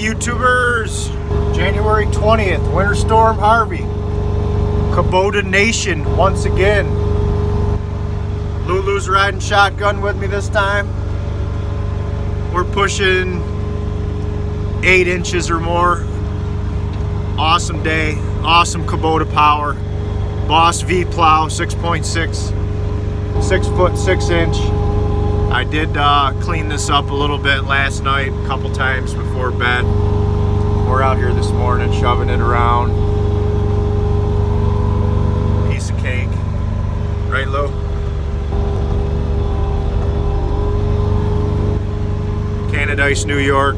YouTubers, January 20th, Winter Storm Harvey, Kubota Nation once again. Lulu's riding shotgun with me this time. We're pushing 8 inches or more. Awesome day, awesome Kubota power. Boss V-Plow 6.6, 6 foot 6 inch. I did clean this up a little bit last night, a couple times before bed. We're out here this morning shoving it around. Piece of cake. Right, Lou? Canadice, New York.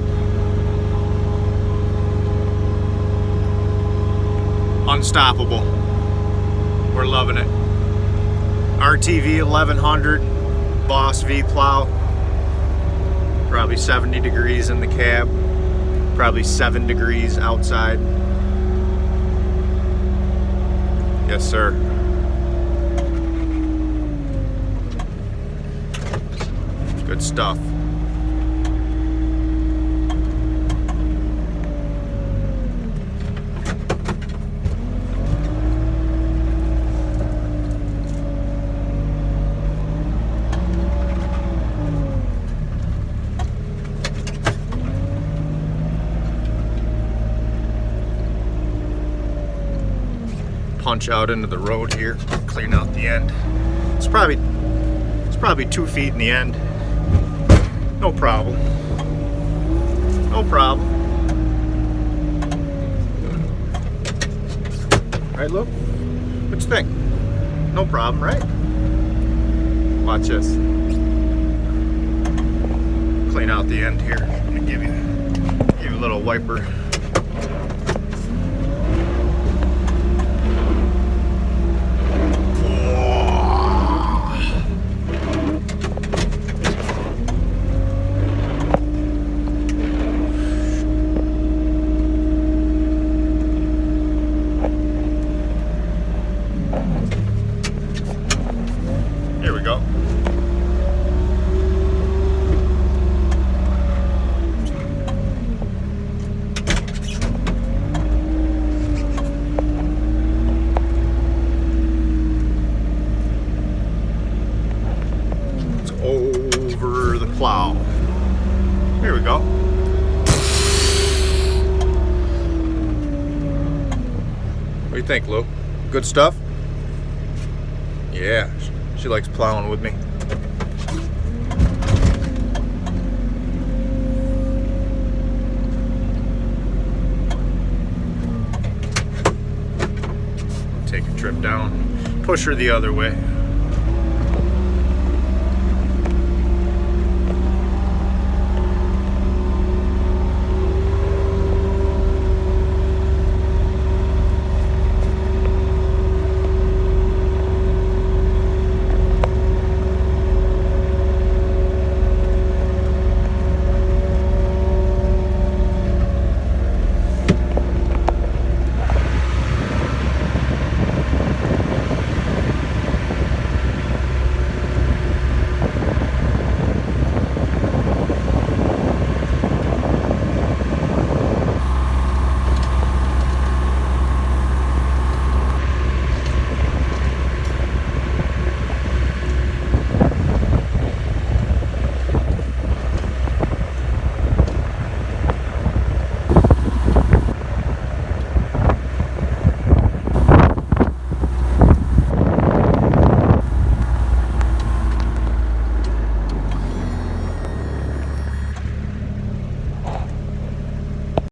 Unstoppable. We're loving it. RTV 1100. Boss V-Plow, probably 70 degrees in the cab, probably 7 degrees outside. Yes, sir. Good stuff. Punch out into the road here, clean out the end. It's probably 2 feet in the end. No problem. No problem. Right, Lou? What you think? No problem, right? Watch this. Clean out the end here. I'm gonna give you a little wiper. Here we go. It's over the plow. Here we go. What do you think, Lou? Good stuff? Yeah. She likes plowing with me. Take a trip down, push her the other way.